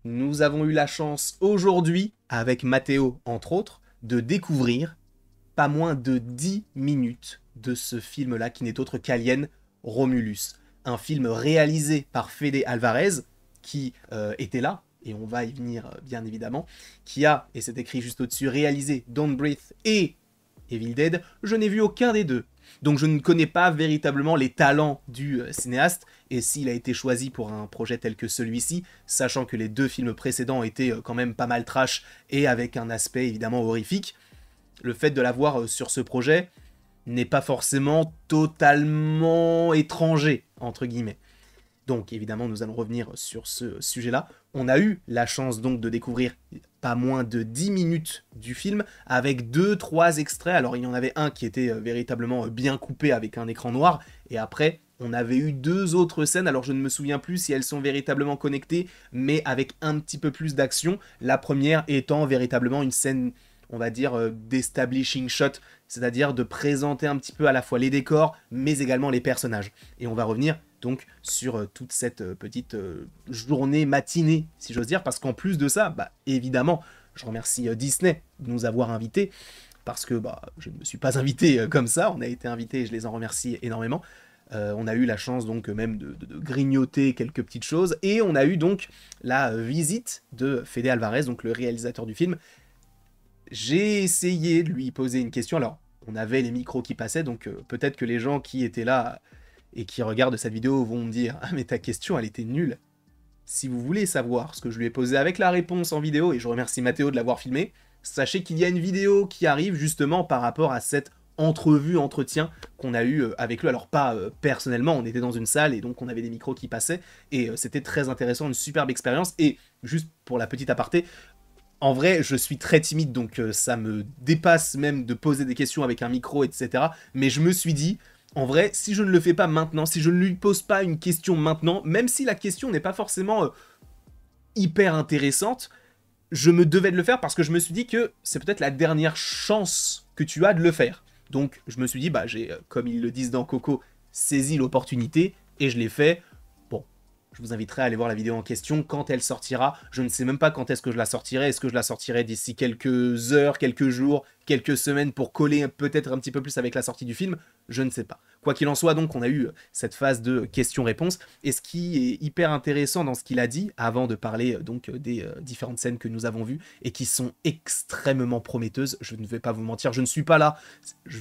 nous avons eu la chance aujourd'hui, avec Mathéo entre autres, de découvrir pas moins de 10 minutes de ce film-là qui n'est autre qu'Alien Romulus. Un film réalisé par Fede Alvarez, qui était là, et on va y venir bien évidemment, qui a, et c'est écrit juste au-dessus, réalisé Don't Breathe et Evil Dead. Je n'ai vu aucun des deux. Donc je ne connais pas véritablement les talents du cinéaste, et s'il a été choisi pour un projet tel que celui-ci, sachant que les deux films précédents étaient quand même pas mal trash, et avec un aspect évidemment horrifique, le fait de l'avoir sur ce projet n'est pas forcément totalement étranger, entre guillemets. Donc évidemment, nous allons revenir sur ce sujet-là. On a eu la chance donc de découvrir pas moins de 10 minutes du film, avec 2-3 extraits. Alors il y en avait un qui était véritablement bien coupé avec un écran noir, et après on avait eu 2 autres scènes, alors je ne me souviens plus si elles sont véritablement connectées, mais avec un petit peu plus d'action. La première étant véritablement une scène, on va dire, d'establishing shot, c'est-à-dire de présenter un petit peu à la fois les décors, mais également les personnages. Et on va revenir donc sur toute cette petite journée, matinée, si j'ose dire, parce qu'en plus de ça, bah, évidemment, je remercie Disney de nous avoir invités, parce que bah, je ne me suis pas invité comme ça, on a été invités et je les en remercie énormément. On a eu la chance donc même de grignoter quelques petites choses, et on a eu donc la visite de Fede Alvarez, donc le réalisateur du film. J'ai essayé de lui poser une question, alors on avait les micros qui passaient, donc peut-être que les gens qui étaient là et qui regardent cette vidéo vont me dire « Ah mais ta question elle était nulle ». Si vous voulez savoir ce que je lui ai posé avec la réponse en vidéo, et je remercie Mathéo de l'avoir filmé, sachez qu'il y a une vidéo qui arrive justement par rapport à cette entrevue, entretien qu'on a eu avec lui. Alors pas personnellement, on était dans une salle et donc on avait des micros qui passaient, et c'était très intéressant, une superbe expérience. Et juste pour la petite aparté, en vrai, je suis très timide, donc ça me dépasse même de poser des questions avec un micro, etc. Mais je me suis dit, en vrai, si je ne le fais pas maintenant, si je ne lui pose pas une question maintenant, même si la question n'est pas forcément hyper intéressante, je me devais de le faire parce que je me suis dit que c'est peut-être la dernière chance que tu as de le faire. Donc je me suis dit, bah j'ai, comme ils le disent dans Coco, saisi l'opportunité, et je l'ai fait. Bon, je vous inviterai à aller voir la vidéo en question quand elle sortira. Je ne sais même pas quand est-ce que je la sortirai. Est-ce que je la sortirai d'ici quelques heures, quelques jours, quelques semaines pour coller peut-être un petit peu plus avec la sortie du film? Je ne sais pas. Quoi qu'il en soit, donc, on a eu cette phase de questions-réponses. Et ce qui est hyper intéressant dans ce qu'il a dit, avant de parler donc des différentes scènes que nous avons vues, et qui sont extrêmement prometteuses, je ne vais pas vous mentir, je ne suis pas là, je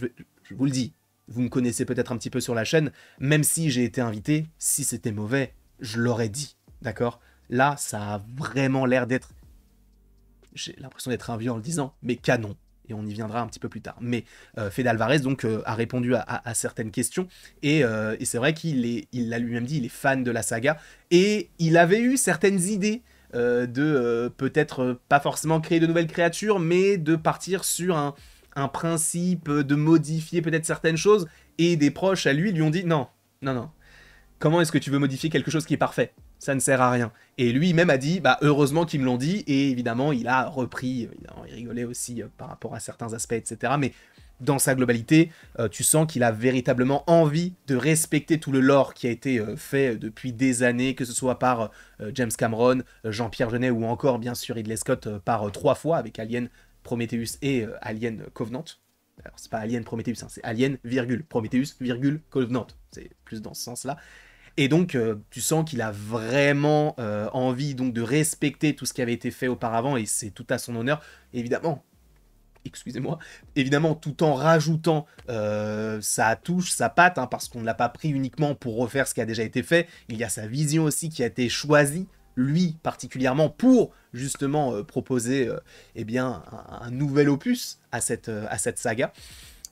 vous le dis, vous me connaissez peut-être un petit peu sur la chaîne, même si j'ai été invité, si c'était mauvais, je l'aurais dit, d'accord? Là, ça a vraiment l'air d'être... J'ai l'impression d'être un vieux en le disant, mais canon. Et on y viendra un petit peu plus tard. Mais Fede Alvarez donc, a répondu à certaines questions, et c'est vrai qu'il l'a lui-même dit, il est fan de la saga, et il avait eu certaines idées de peut-être pas forcément créer de nouvelles créatures, mais de partir sur un principe, de modifier peut-être certaines choses, et des proches à lui ont dit non, non, non. Comment est-ce que tu veux modifier quelque chose qui est parfait? Ça ne sert à rien. Et lui-même a dit, bah heureusement qu'ils me l'ont dit, et évidemment il a repris, évidemment, il rigolait aussi par rapport à certains aspects, etc. Mais dans sa globalité, tu sens qu'il a véritablement envie de respecter tout le lore qui a été fait depuis des années, que ce soit par James Cameron, Jean-Pierre Jeunet, ou encore bien sûr Ridley Scott par 3 fois avec Alien, Prometheus et Alien Covenant. Alors c'est pas Alien Prometheus, hein, c'est Alien, Prometheus, Covenant. C'est plus dans ce sens-là. Et donc, tu sens qu'il a vraiment envie donc, de respecter tout ce qui avait été fait auparavant, et c'est tout à son honneur, évidemment. Excusez-moi, évidemment, tout en rajoutant sa touche, sa patte, hein, parce qu'on ne l'a pas pris uniquement pour refaire ce qui a déjà été fait. Il y a sa vision aussi qui a été choisie, lui particulièrement, pour justement proposer eh bien, un nouvel opus à cette saga.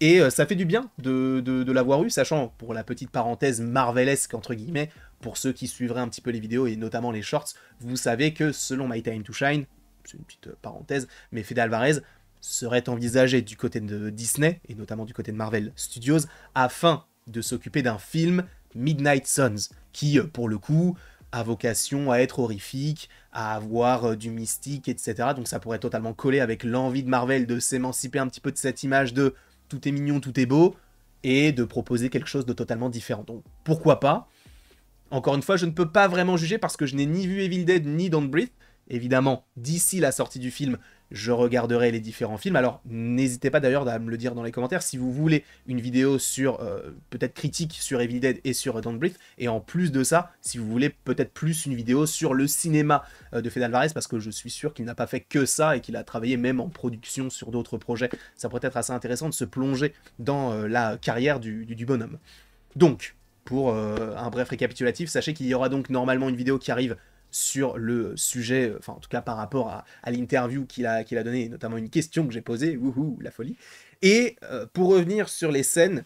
Et ça fait du bien de l'avoir eu, sachant, pour la petite parenthèse marvelesque, entre guillemets, pour ceux qui suivraient un petit peu les vidéos, et notamment les shorts, vous savez que selon My Time to Shine, c'est une petite parenthèse, mais Fede Alvarez serait envisagé du côté de Disney, et notamment du côté de Marvel Studios, afin de s'occuper d'un film Midnight Suns, qui, pour le coup, a vocation à être horrifique, à avoir du mystique, etc. Donc ça pourrait totalement coller avec l'envie de Marvel de s'émanciper un petit peu de cette image de tout est mignon, tout est beau, et de proposer quelque chose de totalement différent. Donc pourquoi pas? Encore une fois, je ne peux pas vraiment juger parce que je n'ai ni vu Evil Dead ni Don't Breathe, évidemment, d'ici la sortie du film, je regarderai les différents films. Alors, n'hésitez pas d'ailleurs à me le dire dans les commentaires si vous voulez une vidéo sur, peut-être critique sur Evil Dead et sur Don't Breathe. Et en plus de ça, si vous voulez peut-être plus une vidéo sur le cinéma de Fede Alvarez, parce que je suis sûr qu'il n'a pas fait que ça et qu'il a travaillé même en production sur d'autres projets. Ça pourrait être assez intéressant de se plonger dans la carrière du bonhomme. Donc, pour un bref récapitulatif, sachez qu'il y aura donc normalement une vidéo qui arrive sur le sujet, enfin en tout cas par rapport à l'interview qu'il a donnée, notamment une question que j'ai posée, wouhou, la folie. Et pour revenir sur les scènes,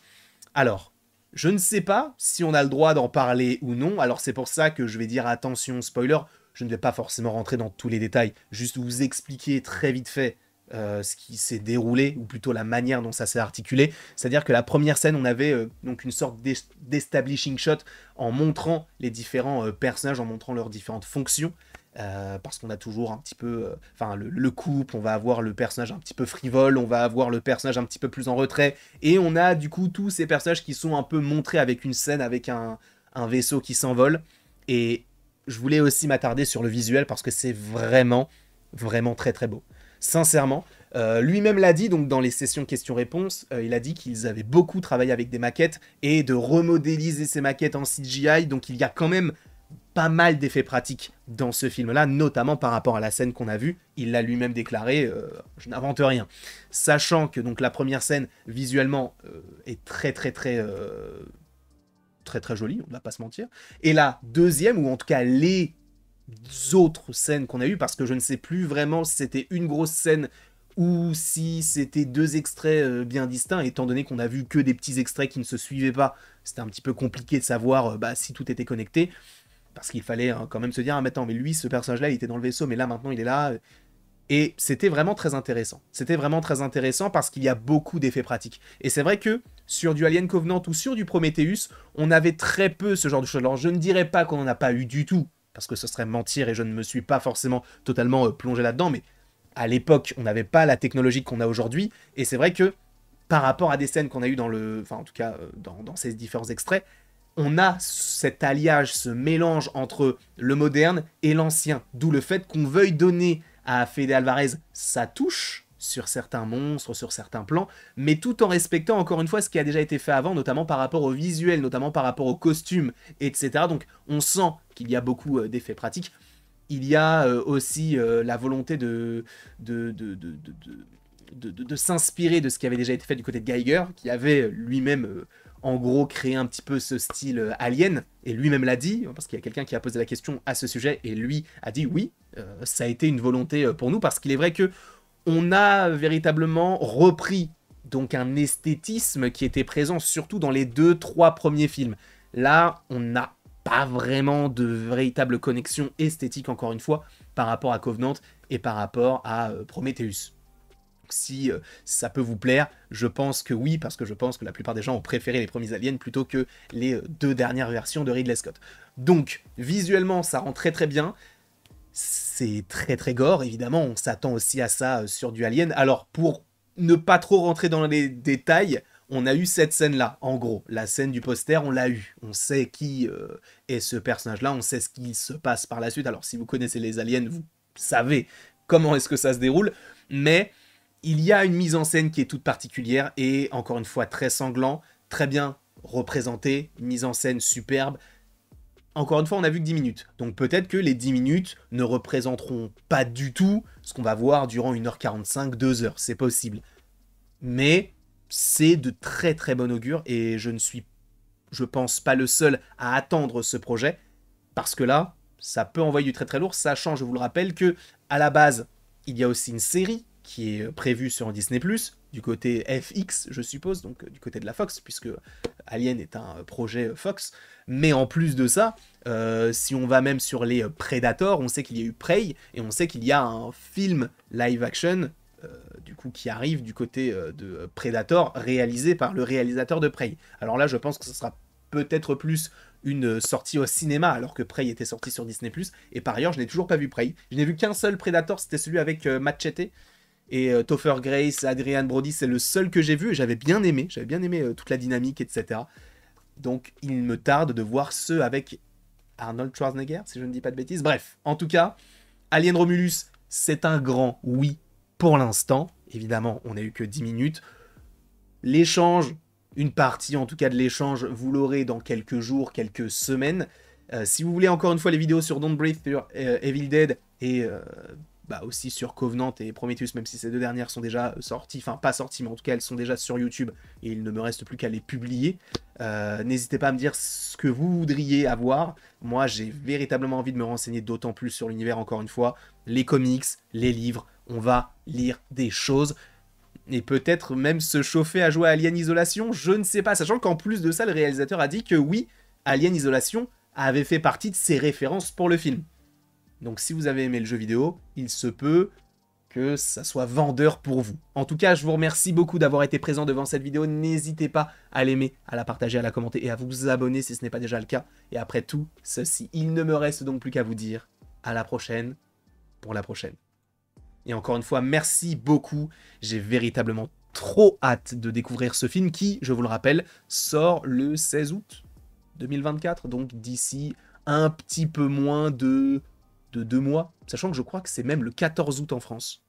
alors, je ne sais pas si on a le droit d'en parler ou non, alors c'est pour ça que je vais dire attention, spoiler, je ne vais pas forcément rentrer dans tous les détails, juste vous expliquer très vite fait ce qui s'est déroulé, ou plutôt la manière dont ça s'est articulé. C'est-à-dire que la première scène, on avait donc une sorte d'establishing shot en montrant les différents personnages, en montrant leurs différentes fonctions, parce qu'on a toujours un petit peu... Enfin, le couple, on va avoir le personnage un petit peu frivole, on va avoir le personnage un petit peu plus en retrait, et on a du coup tous ces personnages qui sont un peu montrés avec une scène, avec un vaisseau qui s'envole, et je voulais aussi m'attarder sur le visuel, parce que c'est vraiment, vraiment très très beau. Sincèrement, lui-même l'a dit, donc dans les sessions questions-réponses, il a dit qu'ils avaient beaucoup travaillé avec des maquettes et de remodéliser ces maquettes en CGI, donc il y a quand même pas mal d'effets pratiques dans ce film-là, notamment par rapport à la scène qu'on a vue. Il l'a lui-même déclaré, je n'invente rien. Sachant que donc la première scène, visuellement, est très jolie, on ne va pas se mentir. Et la deuxième, ou en tout cas les autres scènes qu'on a eues, parce que je ne sais plus vraiment si c'était une grosse scène ou si c'était deux extraits bien distincts, étant donné qu'on a vu que des petits extraits qui ne se suivaient pas. C'était un petit peu compliqué de savoir si tout était connecté, parce qu'il fallait quand même se dire, ah mais attends, mais lui, ce personnage-là, il était dans le vaisseau, mais là, maintenant, il est là. Et c'était vraiment très intéressant. C'était vraiment très intéressant parce qu'il y a beaucoup d'effets pratiques. Et c'est vrai que sur du Alien Covenant ou sur du Prometheus, on avait très peu ce genre de choses. Alors je ne dirais pas qu'on n'en a pas eu du tout, parce que ce serait mentir et je ne me suis pas forcément totalement plongé là-dedans, mais à l'époque, on n'avait pas la technologie qu'on a aujourd'hui, et c'est vrai que par rapport à des scènes qu'on a eues dans le... Enfin, en tout cas, dans ces différents extraits, on a cet alliage, ce mélange entre le moderne et l'ancien, d'où le fait qu'on veuille donner à Fede Alvarez sa touche sur certains monstres, sur certains plans, mais tout en respectant encore une fois ce qui a déjà été fait avant, notamment par rapport au visuel, notamment par rapport aux costumes, etc. Donc on sent qu'il y a beaucoup d'effets pratiques. Il y a aussi la volonté de s'inspirer de ce qui avait déjà été fait du côté de Giger, qui avait lui-même en gros créé un petit peu ce style Alien, et lui-même l'a dit, parce qu'il y a quelqu'un qui a posé la question à ce sujet, et lui a dit oui, ça a été une volonté pour nous, parce qu'il est vrai que on a véritablement repris donc un esthétisme qui était présent surtout dans les 2-3 premiers films. Là, on n'a pas vraiment de véritable connexion esthétique, encore une fois, par rapport à Covenant et par rapport à Prometheus. Si ça peut vous plaire, je pense que oui, parce que je pense que la plupart des gens ont préféré les premiers Aliens plutôt que les deux dernières versions de Ridley Scott. Donc, visuellement, ça rend très très bien. C'est très gore, évidemment, on s'attend aussi à ça sur du Alien. Alors, pour ne pas trop rentrer dans les détails, on a eu cette scène-là, en gros. La scène du poster, on l'a eu. On sait qui est ce personnage-là, on sait ce qui se passe par la suite. Alors, si vous connaissez les Aliens, vous savez comment est-ce que ça se déroule, mais il y a une mise en scène qui est toute particulière et, encore une fois, très sanglant, très bien représenté, mise en scène superbe. Encore une fois, on a vu que 10 minutes. Donc peut-être que les 10 minutes ne représenteront pas du tout ce qu'on va voir durant 1h45, 2h. C'est possible. Mais c'est de très très bon augure et je ne suis, je pense, pas le seul à attendre ce projet. Parce que là, ça peut envoyer du très très lourd, sachant, je vous le rappelle, que à la base, il y a aussi une série qui est prévue sur Disney+, du côté FX, je suppose, donc du côté de la Fox, puisque Alien est un projet Fox. Mais en plus de ça, si on va même sur les Predators, on sait qu'il y a eu Prey, et on sait qu'il y a un film live-action, du coup, qui arrive du côté de Predator, réalisé par le réalisateur de Prey. Alors là, je pense que ce sera peut-être plus une sortie au cinéma, alors que Prey était sorti sur Disney+. Et par ailleurs, je n'ai toujours pas vu Prey. Je n'ai vu qu'un seul Predator, c'était celui avec Machete. Et Topher Grace, Adrian Brody, c'est le seul que j'ai vu, et j'avais bien aimé toute la dynamique, etc. Donc il me tarde de voir ceux avec Arnold Schwarzenegger, si je ne dis pas de bêtises. Bref, en tout cas, Alien Romulus, c'est un grand oui pour l'instant. Évidemment, on n'a eu que 10 minutes. L'échange, une partie en tout cas de l'échange, vous l'aurez dans quelques jours, quelques semaines. Si vous voulez encore une fois les vidéos sur Don't Breathe, sur Evil Dead et aussi sur Covenant et Prometheus, même si ces deux dernières sont déjà sorties, enfin pas sorties, mais en tout cas elles sont déjà sur YouTube et il ne me reste plus qu'à les publier. N'hésitez pas à me dire ce que vous voudriez avoir. Moi j'ai véritablement envie de me renseigner d'autant plus sur l'univers, encore une fois. Les comics, les livres, on va lire des choses. Et peut-être même se chauffer à jouer à Alien Isolation, je ne sais pas. Sachant qu'en plus de ça, le réalisateur a dit que oui, Alien Isolation avait fait partie de ses références pour le film. Donc si vous avez aimé le jeu vidéo, il se peut que ça soit vendeur pour vous. En tout cas, je vous remercie beaucoup d'avoir été présent devant cette vidéo. N'hésitez pas à l'aimer, à la partager, à la commenter et à vous abonner si ce n'est pas déjà le cas. Et après tout ceci, il ne me reste donc plus qu'à vous dire à la prochaine pour la prochaine. Et encore une fois, merci beaucoup. J'ai véritablement trop hâte de découvrir ce film qui, je vous le rappelle, sort le 16 août 2024. Donc d'ici un petit peu moins de 2 mois. Sachant que je crois que c'est même le 14 août en France.